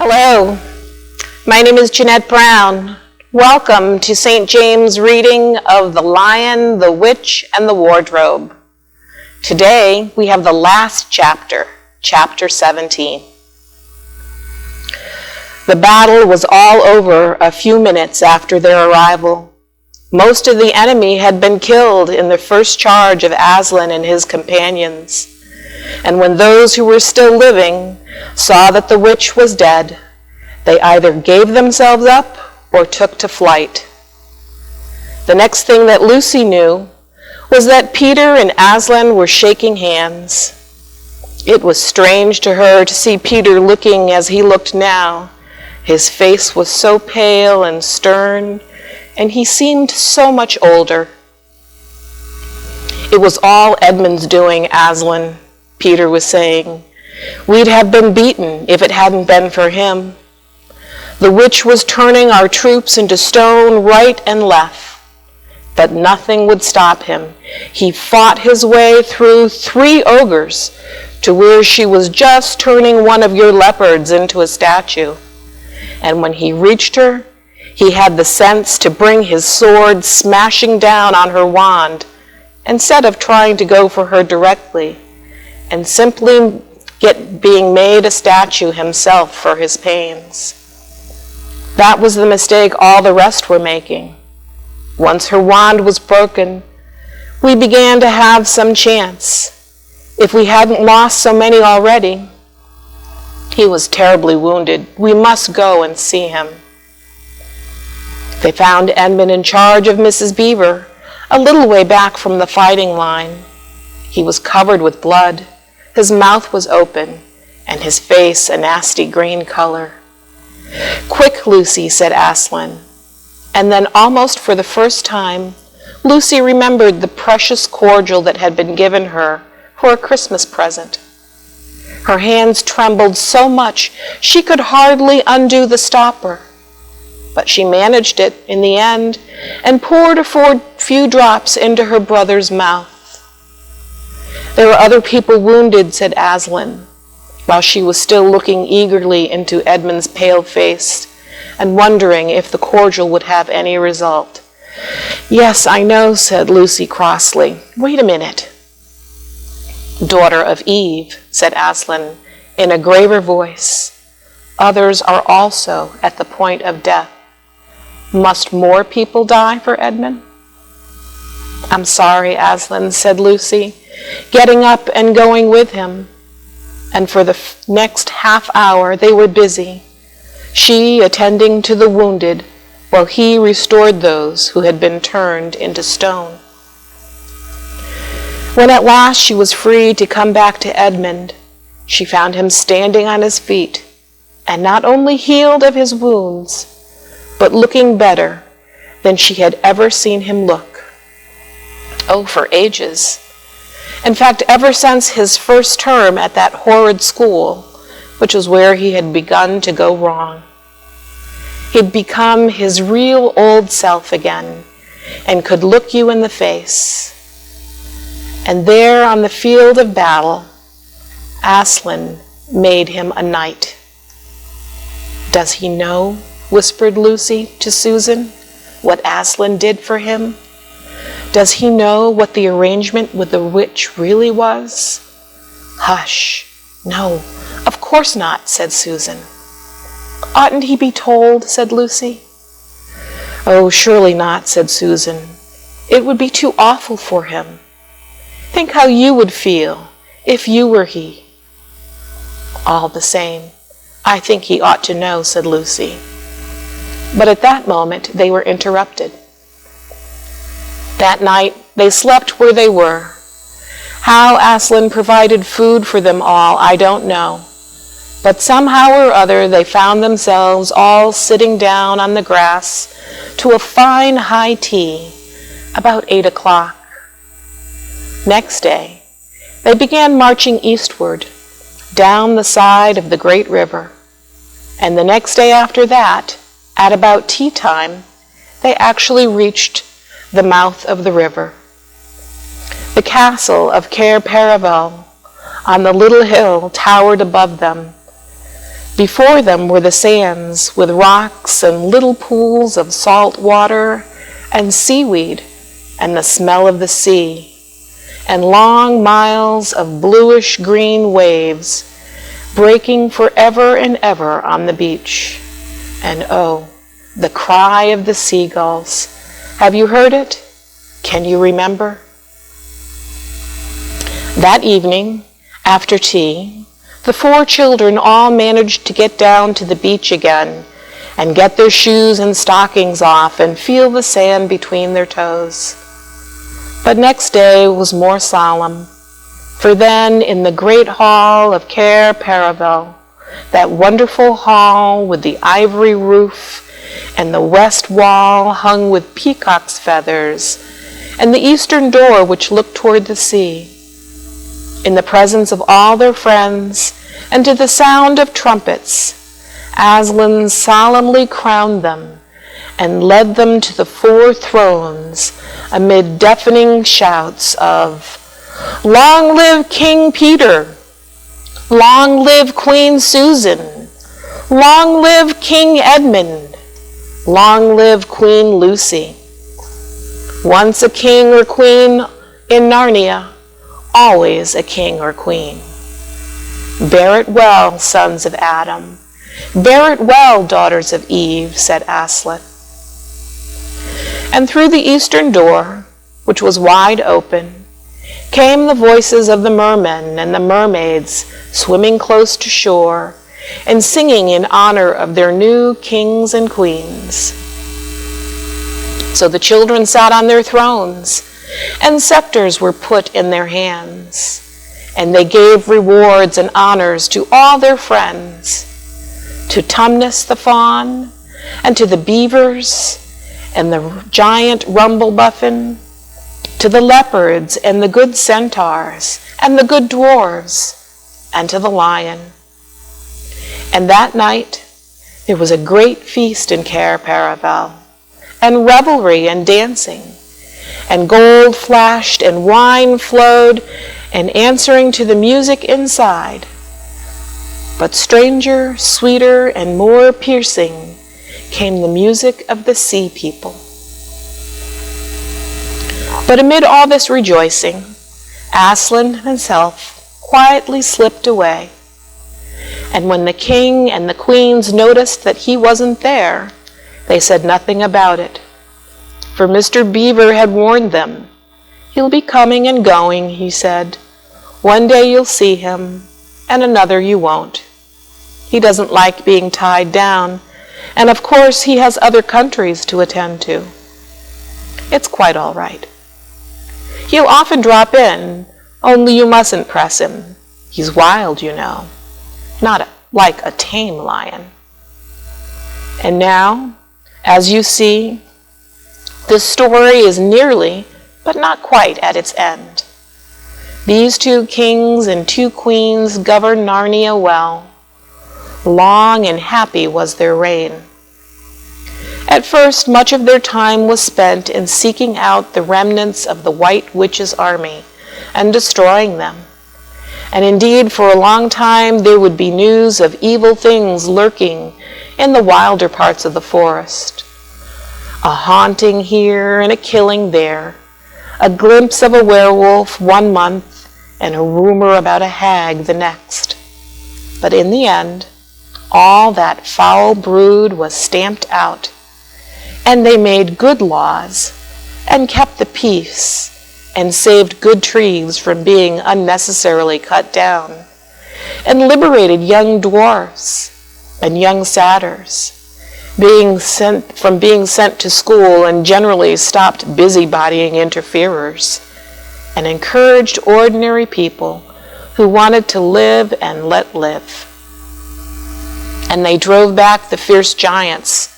Hello, my name is Jeanette Brown. Welcome to St. James' reading of The Lion, the Witch, and the Wardrobe. Today we have the last chapter, chapter 17. The battle was all over a few minutes after their arrival. Most of the enemy had been killed in the first charge of Aslan and his companions. And when those who were still living saw that the witch was dead, they either gave themselves up or took to flight. The next thing that Lucy knew was that Peter and Aslan were shaking hands. It was strange to her to see Peter looking as he looked now. His face was so pale and stern, and he seemed so much older. It was all Edmund's doing, Aslan, Peter was saying. We'd have been beaten if it hadn't been for him. The witch was turning our troops into stone right and left, but nothing would stop him. He fought his way through 3 ogres to where she was just turning one of your leopards into a statue. And when he reached her, he had the sense to bring his sword smashing down on her wand instead of trying to go for her directly and simply being made a statue himself for his pains. That was the mistake all the rest were making. Once her wand was broken, we began to have some chance. If we hadn't lost so many already. He was terribly wounded. We must go and see him. They found Edmund in charge of Mrs. Beaver, a little way back from the fighting line. He was covered with blood. His mouth was open, and his face a nasty green color. "Quick, Lucy," said Aslan. And then almost for the first time, Lucy remembered the precious cordial that had been given her for a Christmas present. Her hands trembled so much she could hardly undo the stopper. But she managed it in the end and poured a few drops into her brother's mouth. "There were other people wounded," said Aslan, while she was still looking eagerly into Edmund's pale face and wondering if the cordial would have any result. "Yes, I know," said Lucy crossly. "Wait a minute." "Daughter of Eve," said Aslan in a graver voice, "others are also at the point of death. Must more people die for Edmund?" "I'm sorry, Aslan," said Lucy, getting up and going with him. And for the next half hour they were busy, she attending to the wounded while he restored those who had been turned into stone. When at last she was free to come back to Edmund, she found him standing on his feet, and not only healed of his wounds, but looking better than she had ever seen him look. Oh, for ages. In fact, ever since his first term at that horrid school, which was where he had begun to go wrong. He'd become his real old self again and could look you in the face. And there on the field of battle, Aslan made him a knight. "Does he know," whispered Lucy to Susan, "what Aslan did for him? Does he know what the arrangement with the witch really was?" "Hush. No, of course not," said Susan. "Oughtn't he be told?" said Lucy. "Oh, surely not," said Susan. "It would be too awful for him. Think how you would feel if you were he." "All the same, I think he ought to know," said Lucy. But at that moment they were interrupted. That night they slept where they were. How Aslan provided food for them all, I don't know. But somehow or other they found themselves all sitting down on the grass to a fine high tea about 8 o'clock. Next day they began marching eastward down the side of the great river. And the next day after that, at about tea time, they actually reached the mouth of the river. The castle of Cair Paravel on the little hill towered above them. Before them were the sands with rocks and little pools of salt water and seaweed and the smell of the sea, and long miles of bluish-green waves breaking forever and ever on the beach. And oh, the cry of the seagulls. Have you heard it? Can you remember? That evening, after tea, the 4 children all managed to get down to the beach again and get their shoes and stockings off and feel the sand between their toes. But next day was more solemn, for then in the great hall of Cair Paravel, that wonderful hall with the ivory roof and the west wall hung with peacock's feathers, and the eastern door which looked toward the sea, in the presence of all their friends, and to the sound of trumpets, Aslan solemnly crowned them and led them to the 4 thrones amid deafening shouts of, "Long live King Peter! Long live Queen Susan! Long live King Edmund! Long live Queen Lucy! Once a king or queen in Narnia, always a king or queen. Bear it well, sons of Adam. Bear it well, daughters of Eve," said Aslan. And through the eastern door, which was wide open, came the voices of the mermen and the mermaids swimming close to shore and singing in honor of their new kings and queens. So the children sat on their thrones, and scepters were put in their hands, and they gave rewards and honors to all their friends, to Tumnus the fawn, and to the beavers, and the giant rumblebuffin, to the leopards, and the good centaurs, and the good dwarves, and to the lion. And that night there was a great feast in Cair Paravel, and revelry and dancing, and gold flashed and wine flowed, and answering to the music inside. But stranger, sweeter, and more piercing came the music of the sea people. But amid all this rejoicing, Aslan himself quietly slipped away. And when the king and the queens noticed that he wasn't there, they said nothing about it. For Mr. Beaver had warned them. "He'll be coming and going," he said. "One day you'll see him, and another you won't. He doesn't like being tied down, and of course he has other countries to attend to. It's quite all right. He'll often drop in, only you mustn't press him. He's wild, you know, not like a tame lion." And now, as you see, this story is nearly, but not quite, at its end. These 2 kings and 2 queens governed Narnia well. Long and happy was their reign. At first, much of their time was spent in seeking out the remnants of the White Witch's army and destroying them. And indeed, for a long time, there would be news of evil things lurking in the wilder parts of the forest. A haunting here and a killing there, a glimpse of a werewolf one month and a rumor about a hag the next. But in the end, all that foul brood was stamped out, and they made good laws and kept the peace and saved good trees from being unnecessarily cut down, and liberated young dwarfs and young satyrs, being sent to school, and generally stopped busybodying interferers, and encouraged ordinary people who wanted to live and let live. And they drove back the fierce giants,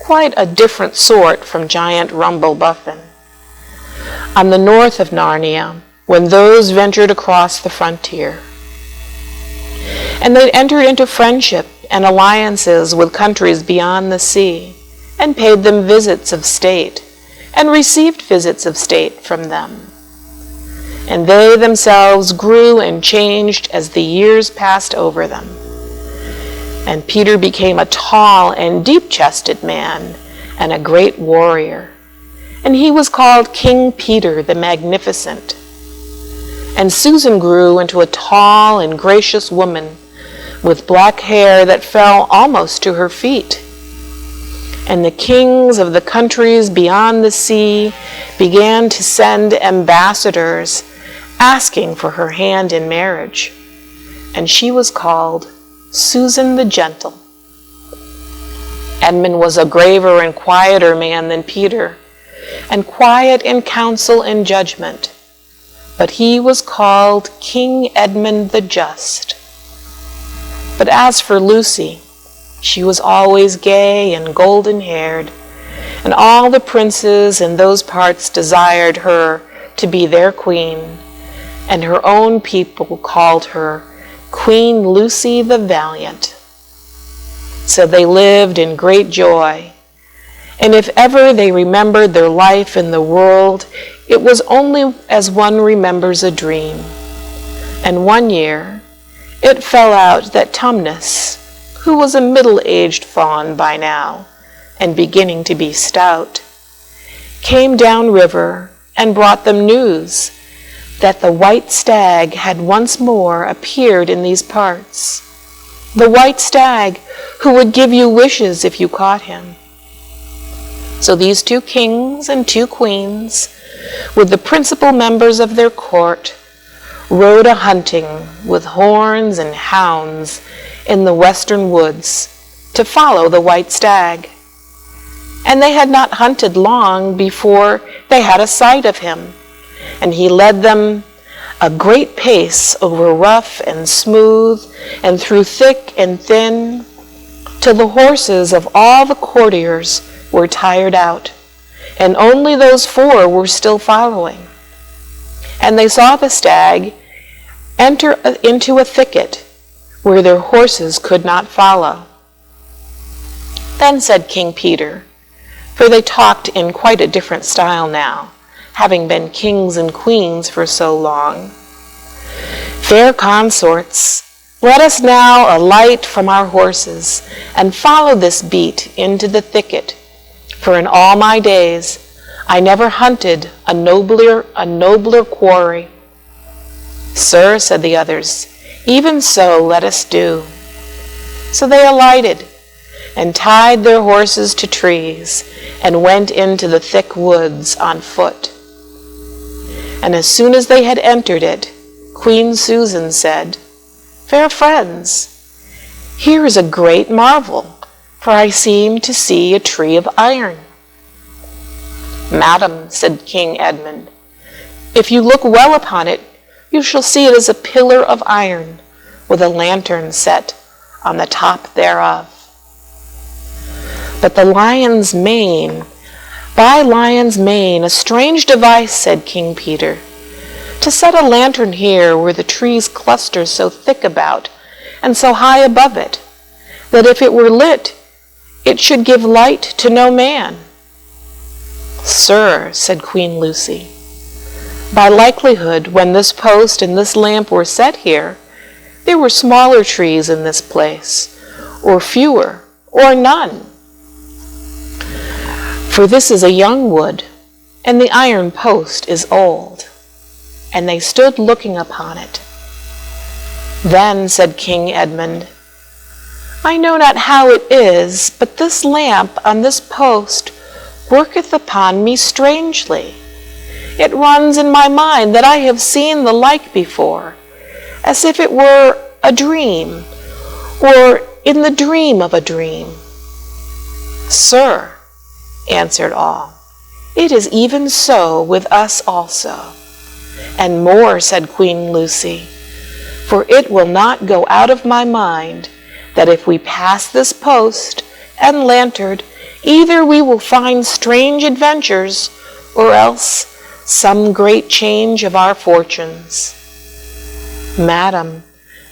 quite a different sort from giant Rumblebuffin, on the north of Narnia, when those ventured across the frontier. And they entered into friendship and alliances with countries beyond the sea, and paid them visits of state, and received visits of state from them. And they themselves grew and changed as the years passed over them. And Peter became a tall and deep-chested man and a great warrior. And he was called King Peter the Magnificent. And Susan grew into a tall and gracious woman with black hair that fell almost to her feet. And the kings of the countries beyond the sea began to send ambassadors asking for her hand in marriage. And she was called Susan the Gentle. Edmund was a graver and quieter man than Peter, and quiet in counsel and judgment, but he was called King Edmund the Just. But as for Lucy, she was always gay and golden-haired, and all the princes in those parts desired her to be their queen, and her own people called her Queen Lucy the Valiant. So they lived in great joy, and if ever they remembered their life in the world, it was only as one remembers a dream. And one year, it fell out that Tumnus, who was a middle-aged faun by now, and beginning to be stout, came down river and brought them news that the White Stag had once more appeared in these parts, the White Stag who would give you wishes if you caught him. So these 2 kings and 2 queens, with the principal members of their court, rode a-hunting with horns and hounds in the western woods to follow the White Stag. And they had not hunted long before they had a sight of him, and he led them a great pace over rough and smooth and through thick and thin, till the horses of all the courtiers were tired out, and only those 4 were still following. And they saw the stag enter into a thicket where their horses could not follow. Then said King Peter, for they talked in quite a different style now, having been kings and queens for so long, "Fair consorts, let us now alight from our horses and follow this beat into the thicket, for in all my days I never hunted a nobler quarry." "Sir," said the others, "even so let us do." So they alighted and tied their horses to trees and went into the thick woods on foot. And as soon as they had entered it, Queen Susan said, "Fair friends, here is a great marvel, for I seem to see a tree of iron." "Madam," said King Edmund, "if you look well upon it, you shall see it is a pillar of iron, with a lantern set on the top thereof." "But the lion's mane, by lion's mane, a strange device," said King Peter, "to set a lantern here where the trees cluster so thick about and so high above it, that if it were lit, it should give light to no man." "Sir," said Queen Lucy, "by likelihood, when this post and this lamp were set here, there were smaller trees in this place, or fewer, or none. For this is a young wood, and the iron post is old." And they stood looking upon it. Then said King Edmund, "I know not how it is, but this lamp on this post worketh upon me strangely. It runs in my mind that I have seen the like before, as if it were a dream, or in the dream of a dream." "Sir," answered all, "it is even so with us also. And more," said Queen Lucy, "for it will not go out of my mind that if we pass this post and lantern, either we will find strange adventures, or else some great change of our fortunes." "Madam,"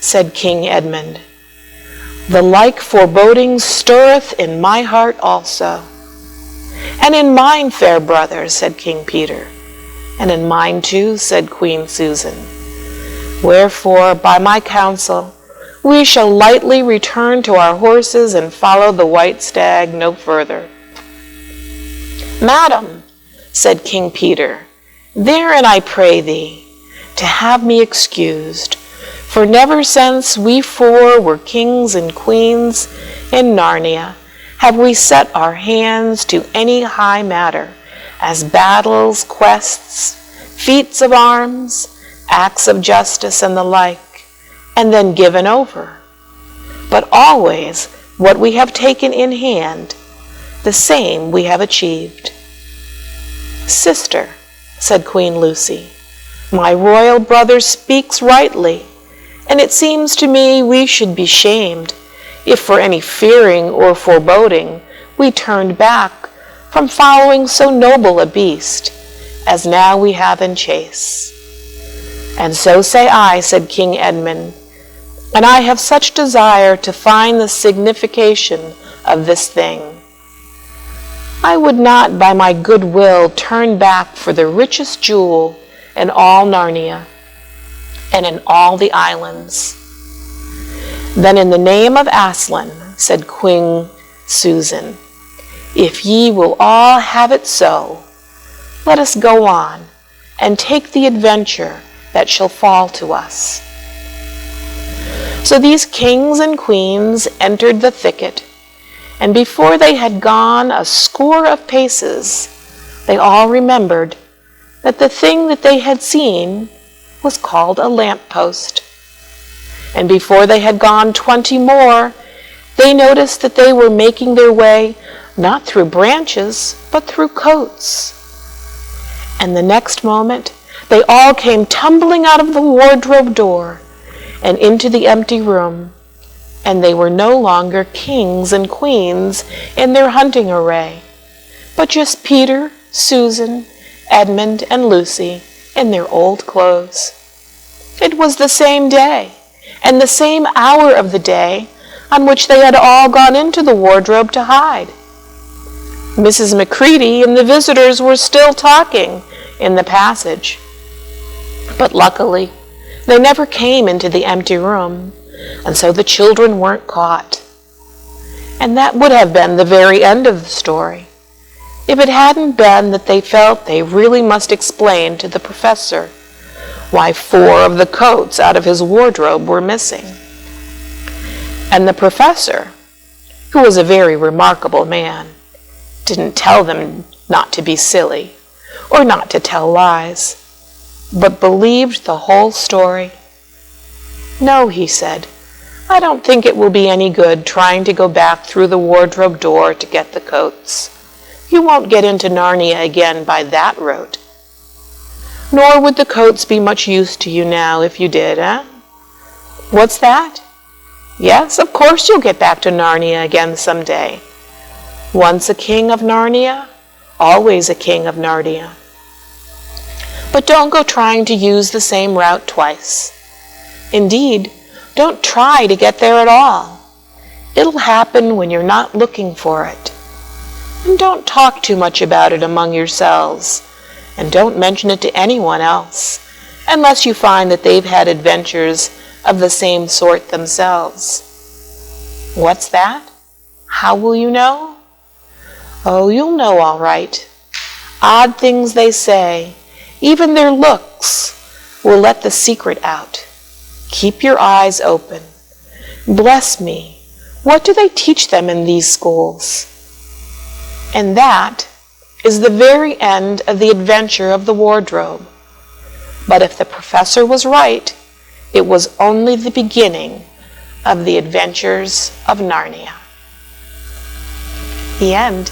said King Edmund, "the like foreboding stirreth in my heart also." "And in mine, fair brother," said King Peter. "And in mine too," said Queen Susan. "Wherefore, by my counsel, we shall lightly return to our horses and follow the White Stag no further." "Madam," said King Peter, "therein I pray thee to have me excused, for never since we four were kings and queens in Narnia have we set our hands to any high matter, as battles, quests, feats of arms, acts of justice, and the like, and then given over. But always what we have taken in hand, the same we have achieved." "Sister," said Queen Lucy, "my royal brother speaks rightly, and it seems to me we should be shamed if for any fearing or foreboding we turned back from following so noble a beast as now we have in chase." "And so say I," said King Edmund, "and I have such desire to find the signification of this thing. I would not by my good will turn back for the richest jewel in all Narnia and in all the islands." "Then in the name of Aslan," said Queen Susan, "if ye will all have it so, let us go on and take the adventure that shall fall to us." So these kings and queens entered the thicket, and before they had gone a score of paces, they all remembered that the thing that they had seen was called a lamp-post. And before they had gone 20 more, they noticed that they were making their way not through branches, but through coats. And the next moment, they all came tumbling out of the wardrobe door and into the empty room, and they were no longer kings and queens in their hunting array, but just Peter, Susan, Edmund, and Lucy in their old clothes. It was the same day, and the same hour of the day on which they had all gone into the wardrobe to hide. Mrs. Macready and the visitors were still talking in the passage, but luckily they never came into the empty room, and so the children weren't caught. And that would have been the very end of the story, if it hadn't been that they felt they really must explain to the professor why 4 of the coats out of his wardrobe were missing. And the professor, who was a very remarkable man, didn't tell them not to be silly or not to tell lies, but believed the whole story. "No," he said, "I don't think it will be any good trying to go back through the wardrobe door to get the coats. You won't get into Narnia again by that route. Nor would the coats be much use to you now if you did, eh? What's that? Yes, of course you'll get back to Narnia again someday. Once a king of Narnia, always a king of Narnia. But don't go trying to use the same route twice. Indeed, don't try to get there at all. It'll happen when you're not looking for it. And don't talk too much about it among yourselves, and don't mention it to anyone else, unless you find that they've had adventures of the same sort themselves." "What's that? How will you know?" "Oh, you'll know all right. Odd things they say, even their looks, will let the secret out. Keep your eyes open. Bless me, what do they teach them in these schools?" And that is the very end of the adventure of the wardrobe. But if the professor was right, it was only the beginning of the adventures of Narnia. The end.